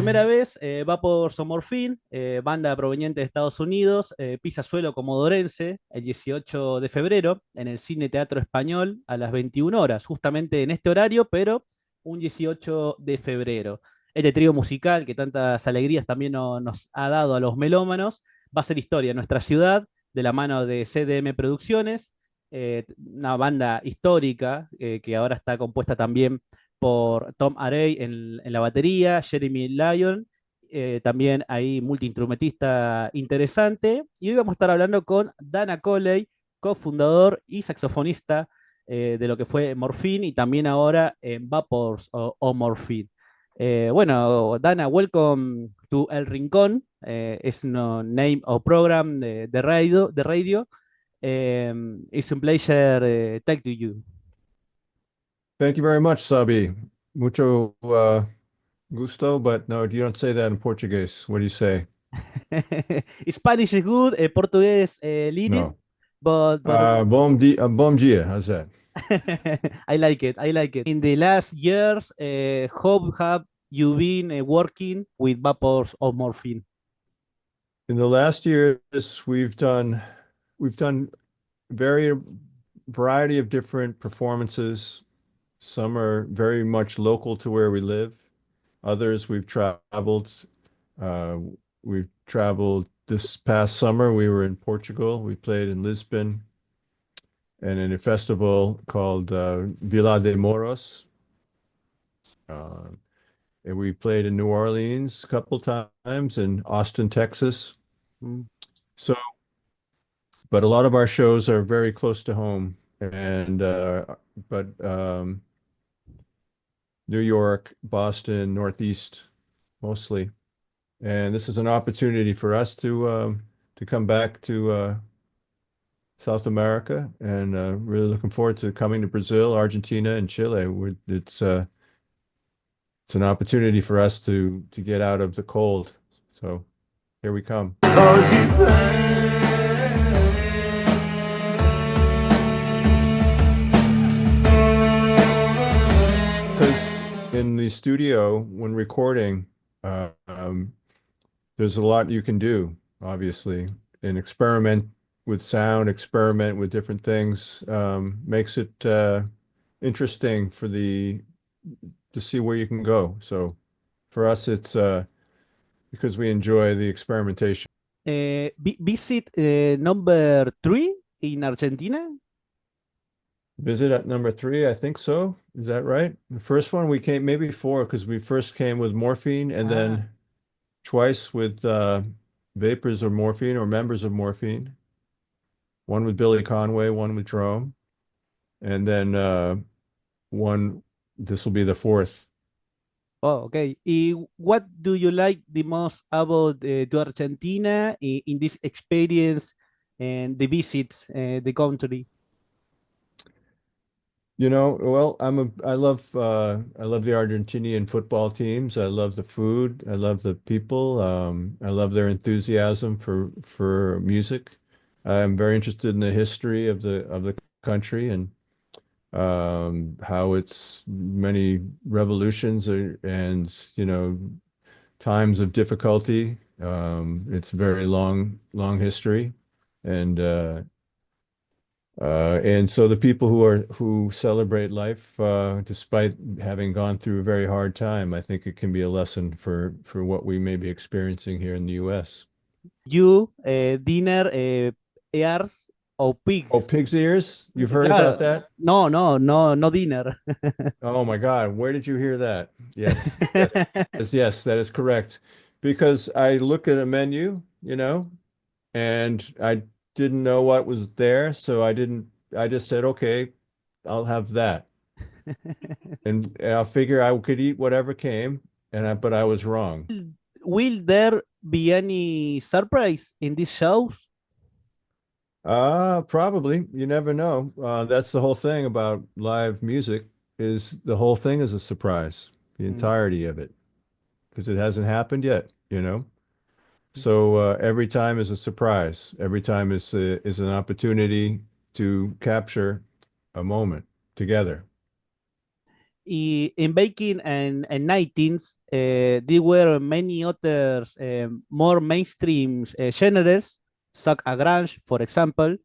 primera vez va por Morphine, banda proveniente de Estados Unidos, pisa suelo comodorense el 18 de febrero en el Cine Teatro Español a las 21 horas, justamente en este horario, pero un 18 de febrero. Este trío musical que tantas alegrías también nos ha dado a los melómanos va a ser historia en nuestra ciudad de la mano de CDM Producciones, una banda histórica que ahora está compuesta también por Tom Arey en la batería, Jeremy Lyon, también ahí multiinstrumentista interesante. Y hoy vamos a estar hablando con Dana Colley, cofundador y saxofonista de lo que fue Morphine y también ahora en Vapors o Morphine. Bueno, Dana, welcome to El Rincón. Es no name of program de radio. It's a pleasure talk to you. Thank you very much, Sabi. Mucho gusto, but no, you don't say that in Portuguese. What do you say? Spanish is good, Portuguese little, No. but Bom dia. How's that? I like it. I like it. In the last years, how have you been working with vapors of morphine? In the last years, we've done very variety of different performances. Some are very much local to where we live. Others we've traveled. Uh, we've traveled this past summer. We were in Portugal. We played in Lisbon and in a festival called Vila de Moros. Uh, and we played in New Orleans a couple times and Austin, Texas. Mm. So, but a lot of our shows are very close to home, and but New York, Boston, Northeast mostly. And this is an opportunity for us to come back to South America, and really looking forward to coming to Brazil, Argentina, and Chile. It's an opportunity for us to get out of the cold. So here we come. Because in the studio, when recording, there's a lot you can do, obviously, and experiment with sound, experiment with different things, makes it interesting to see where you can go. So for us, it's because we enjoy the experimentation. Visit number 3 in Argentina? Visit at number 3, I think so. Is that right? The first one we came, maybe 4, because we first came with Morphine and Ah, then twice with vapors of Morphine or members of Morphine. One with Billy Conway, one with Jerome, and then one. This will be the 4th. oh, okay. What do you like the most about to Argentina in this experience and the visits the country? Well, I love the Argentinian football teams. I love the food. I love the people. I love their enthusiasm for music. I'm very interested in the history of the country and how its many revolutions and times of difficulty. It's a very long history, and and so the people who celebrate life despite having gone through a very hard time, I think it can be a lesson for what we may be experiencing here in the U.S. You dinner ears or Oh, pigs? pig's ears? You've heard about Claro, that? no, no, no, no dinner. Oh my God, where did you hear that? Yes, yes, that is correct. Because I look at a menu, and I didn't know what was there, so I just said, okay, I'll have that. And I figure I could eat whatever came, but I was wrong. Will there be any surprise in these shows? Probably. You never know. That's the whole thing about live music is the whole thing is a surprise, the Mm. entirety of it, because it hasn't happened yet. So every time is a surprise. Every time is an opportunity to capture a moment together. in baking and 19s, there were many other more mainstream genres, such as grunge, for example.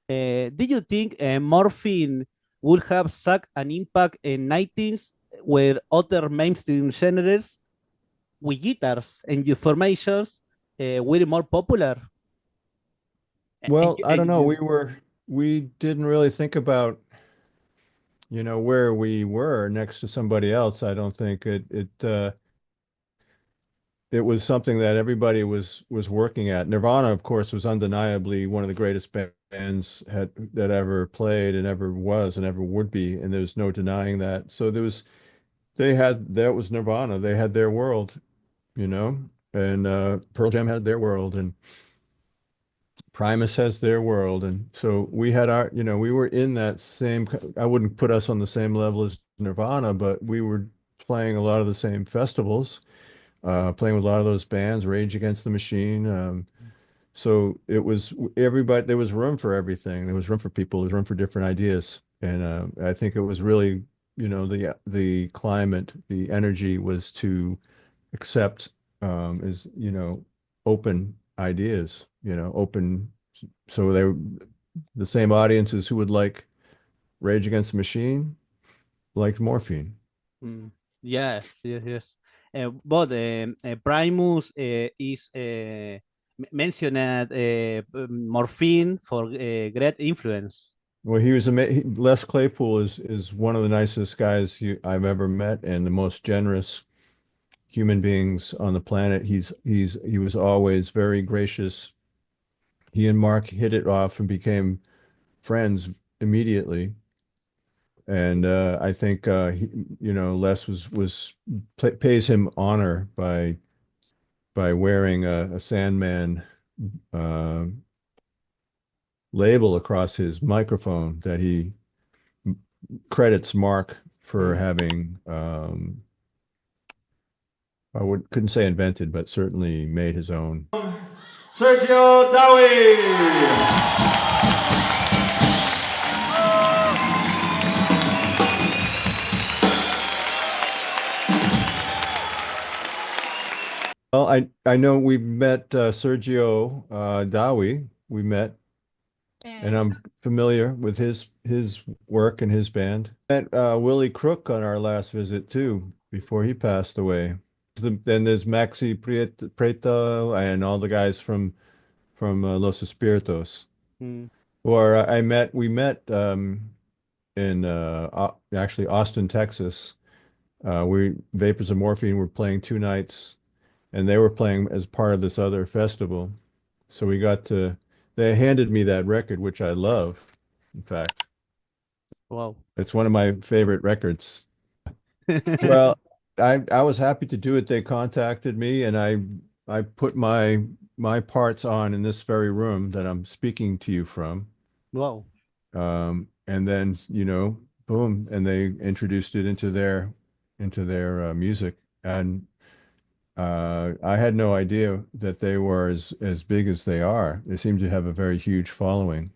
Do you think Morphine would have such an impact in 19s where other mainstream genres with guitars and your formations were more popular? Well, I don't know. We didn't really think about, where we were next to somebody else. I don't think it was something that everybody was working at. Nirvana, of course, was undeniably one of the greatest bands that ever played and ever was and ever would be, and there's no denying that. So that was Nirvana. They had their world, you know, and Pearl Jam had their world, and Primus has their world, and so we had we were in that same. I wouldn't put us on the same level as Nirvana, but we were playing a lot of the same festivals, playing with a lot of those bands, Rage Against the Machine. So it was everybody. There was room for everything. There was room for people. There was room for different ideas, and I think it was really, the climate, the energy was to accept is open ideas, open. So they were the same audiences who would like Rage Against the Machine, liked Morphine. Mm, yes, yes, yes. But Primus is mentioned Morphine for great influence. Well, he was Les Claypool is one of the nicest guys I've ever met and the most generous human beings on the planet. He was always very gracious. He and Mark hit it off and became friends immediately. And I think Les pays him honor by wearing a Sandman uh, label across his microphone that he credits Mark for Mm. having couldn't say invented, but certainly made his own. Sergio Dowie. Well, I know we met Sergio Dowie. We met, and I'm familiar with his work and his band. Met Willie Crook on our last visit too, before he passed away. Then there's Maxi Prieto and all the guys from Los Espiritos, Mm. or we met in actually Austin, Texas. We Vapors of Morphine were playing 2 nights, and they were playing as part of this other festival. So they handed me that record, which I love. In fact, Wow. it's one of my favorite records. Well, I was happy to do it. They contacted me, and I put my parts on in this very room that I'm speaking to you from. Wow. And then, boom, and they introduced it into their music. And I had no idea that they were as big as they are. They seem to have a very huge following.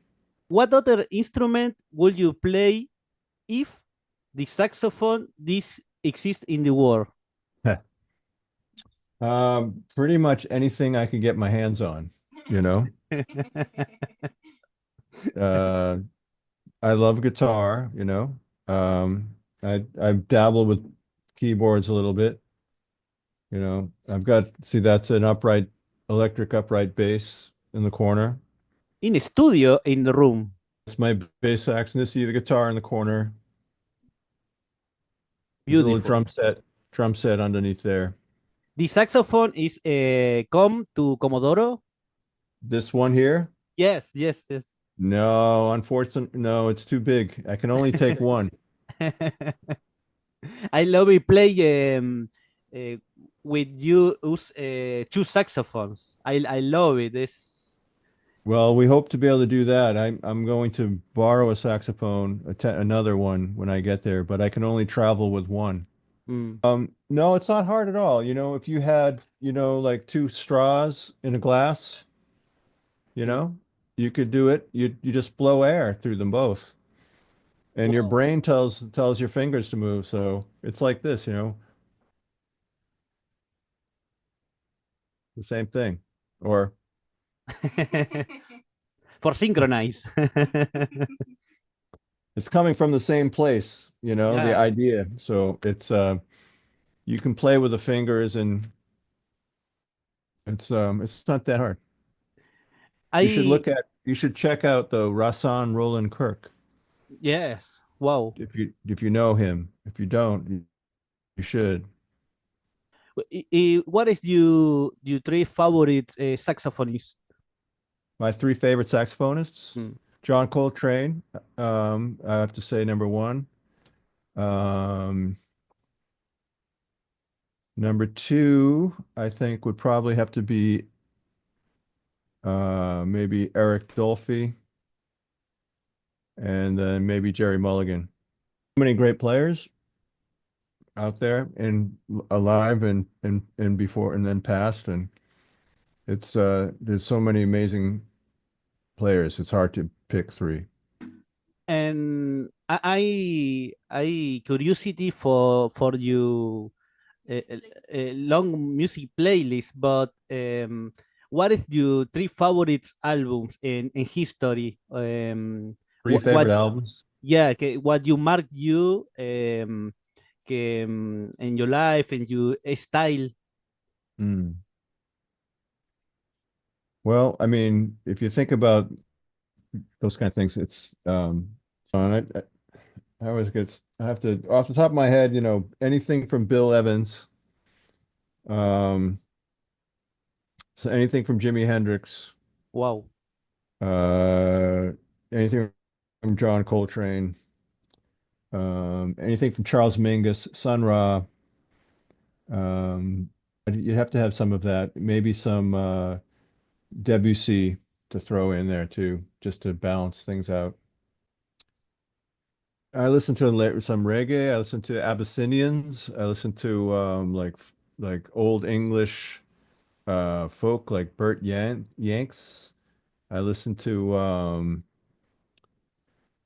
What other instrument would you play if the saxophone this exists in the world? Pretty much anything I could get my hands on, you know. Uh, I love guitar, I've dabbled with keyboards a little bit, that's an electric upright bass in the corner. In studio in the room. It's my bass sax, and this is the guitar in the corner. There's a little Beautiful. drum set underneath there. The saxophone is come to Comodoro. This one here? Yes, yes, yes. No, unfortunately, no, it's too big. I can only take one. I love it play uh, with you use two saxophones. I love it. It's Well, we hope to be able to do that. I'm going to borrow a saxophone, another one when I get there, but I can only travel with one. mm, No, it's not hard at all. If you had, like 2 straws in a glass, you mm. know, you could do it. You just blow air through them both. And your Wow. brain tells your fingers to move. So it's like this, the same thing. Or For synchronize. it's coming from the same place, the Yeah. idea. So it's you can play with the fingers and it's not that hard. I You should check out the Rasan Roland Kirk yes. Wow. if you know him. If you don't, you should. What is your three favorite saxophonists? My three favorite saxophonists, Hmm. John Coltrane, I have to say number one. Um, Number two, I think would probably have to be maybe Eric Dolphy and then maybe Jerry Mulligan. So many great players out there and alive and before and then past, and it's there's so many amazing players. It's hard to pick three. And I curiosity for you a long music playlist, but what is your three favorite albums in history? Three What favorite albums. yeah, what you marked you in your life and your style? Mm. Well, I mean, if you think about those kind of things, it's fun. I always get, I have to, off the top of my head, anything from Bill Evans, um, so anything from Jimi Hendrix, Wow, uh, anything from John Coltrane, anything from Charles Mingus, Sun Ra. Um, you have to have some of that, maybe some Debussy to throw in there too, just to balance things out. I listen to some reggae. I listen to Abyssinians. I listen to like old English folk like Bert Yanks. I listen to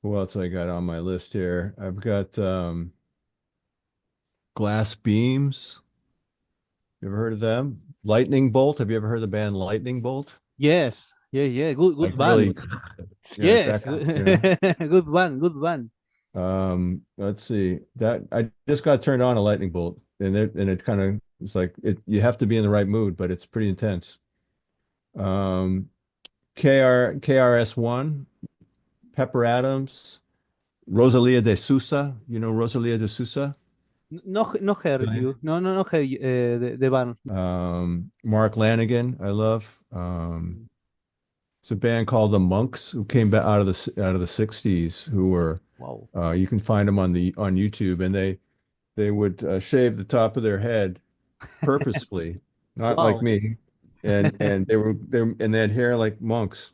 who else I got on my list here? I've got Glass Beams. You ever heard of them? Lightning Bolt. Have you ever heard of the band Lightning Bolt? yes, yeah, yeah, good Like really, band. yeah, Yes, that kind, good one, good one. Let's see. That I just got turned on a lightning bolt, and it kind of it's like it. You have to be in the right mood, but it's pretty intense. Um, KRS-One, Pepper Adams, Rosalia de Sousa. You know Rosalia de Sousa? No, no heard Right. you. No, no, no heard the band. Mark Lanigan, I love. It's a band called the Monks who came back out of the 60s who were Wow, you can find them on YouTube, and they would shave the top of their head purposefully, not like wow. me, and they had hair like monks,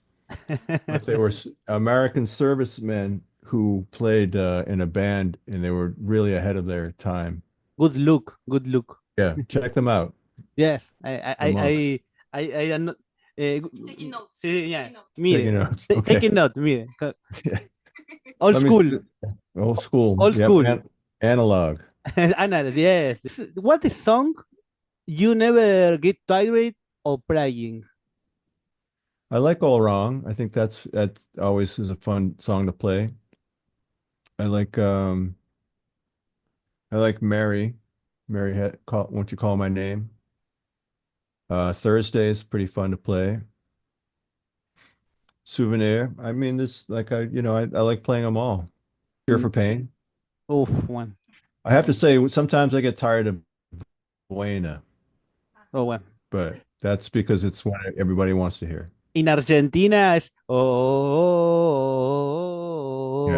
but they were American servicemen who played in a band, and they were really ahead of their time. Good look, good look. Yeah, check them out, Yes, the Monks. I am not. Taking notes. Sí, yeah. Taking notes. Mire, Taking notes. taking Okay. note, mire. Yeah. Old Let me school, old school. old Yep. school. Analog. Analysis, yes. What is song you never get tired of playing? I like All Wrong. I think that always is a fun song to play. I like Mary. Mary had Won't You Call My Name? Thursday is pretty fun to play. Souvenir. I mean, this like I like playing them all. Cure for Pain. Oh, one. I have to say sometimes I get tired of Buena, Oh, one. but that's because it's what everybody wants to hear. In Argentina es Yeah.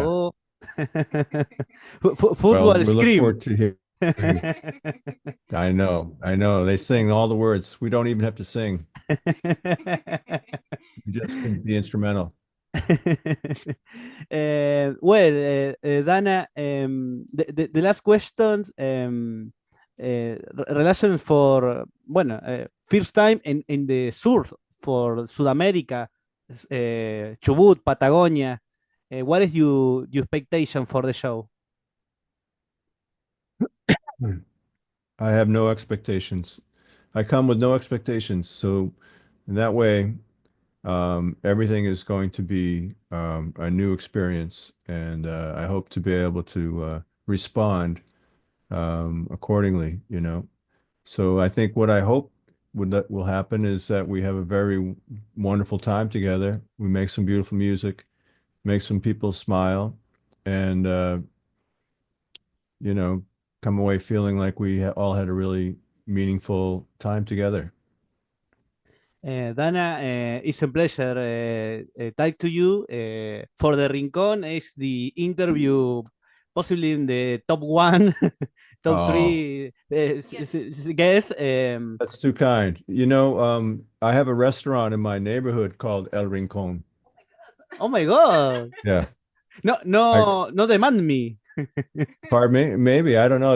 oh. Well, Football we look scream. forward to hearing. I know. They sing all the words. We don't even have to sing. We just can be instrumental. Dana, the last questions relation for bueno, first time in the sur for Sudamérica, Chubut, Patagonia. What is your expectation for the show? I have no expectations. I come with no expectations. So in that way, everything is going to be a new experience, and I hope to be able to respond accordingly, you know. So I think what I hope that will happen is that we have a very wonderful time together. We make some beautiful music, make some people smile, and you know, come away feeling like we all had a really meaningful time together. Dana, it's a pleasure talk to you. For the Rincón, is the interview possibly in the top one, top Oh, three guess. that's too kind. You know, I have a restaurant in my neighborhood called El Rincón. Oh my God! Yeah. No, no, no demand me. Pardon me? Maybe. I don't know.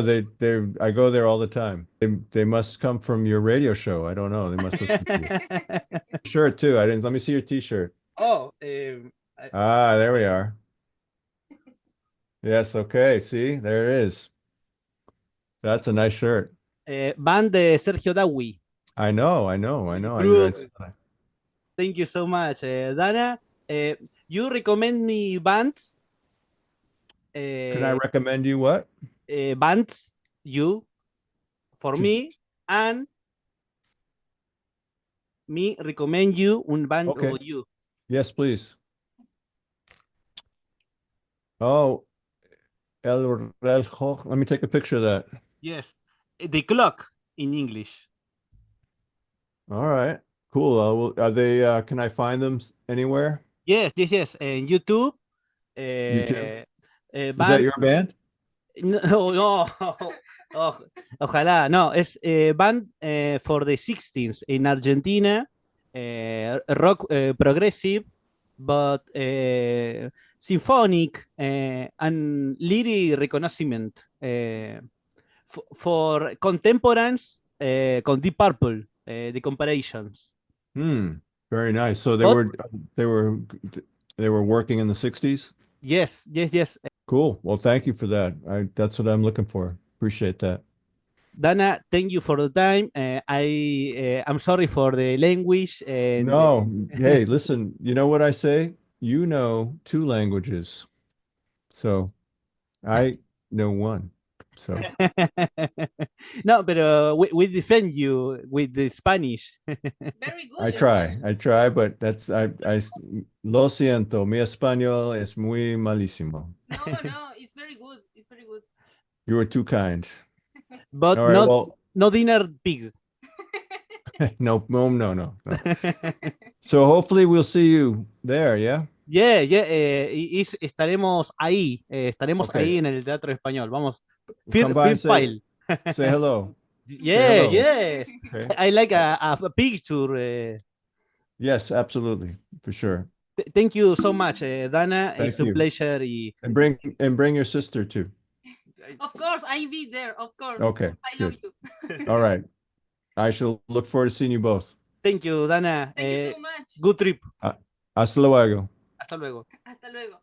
I go there all the time. They must come from your radio show. I don't know. They must listen to you. Shirt too. Let me see your t-shirt. Oh, Ah, there we are. Yes, okay. See, there it is. That's a nice shirt. band de Sergio Dawi. I know. I know. Group. Thank you so much, Dana. You recommend me bands? Can I recommend you what? Bands, you, for me, and me recommend you un band Okay. or you. Yes, please. Oh, El Reloj. Let me take a picture of that. Yes, the clock in English. All right. Cool. Are they, can I find them anywhere? Yes. En YouTube. YouTube? Is Band, that your band? no. Ojalá. No, es band for the 60s in Argentina. Rock progressive, but symphonic and lyric reconnaissance for contemporaries con Deep Purple, the comparisons. Very nice. So they were working in the 60s? Yes. Cool. Well, thank you for that. That's what I'm looking for. Appreciate that. Dana, thank you for the time. I'm sorry for the language. And No, hey, listen, you know what I say? You know 2 languages. So I know 1. So no, pero we defend you with the Spanish. Very good. I try, but lo siento, mi español es muy malísimo. No, it's very good. It's very good. You were too kind. But All right, no dinner pig. No. So hopefully we'll see you there, yeah? Yeah. Estaremos ahí. Estaremos Okay. ahí en el Teatro Español. Vamos. Come by and File. say hello. Yeah, hello. yes. Okay. I like a picture. Yes, absolutely, for sure. Thank you so much, Dana. Thank It's a you. pleasure. And bring your sister too. Of course, I'll be there. Of course. Okay. I love you. All right. I shall look forward to seeing you both. Thank you, Dana. Thank you so much. Good trip. Hasta luego. Hasta luego. Hasta luego.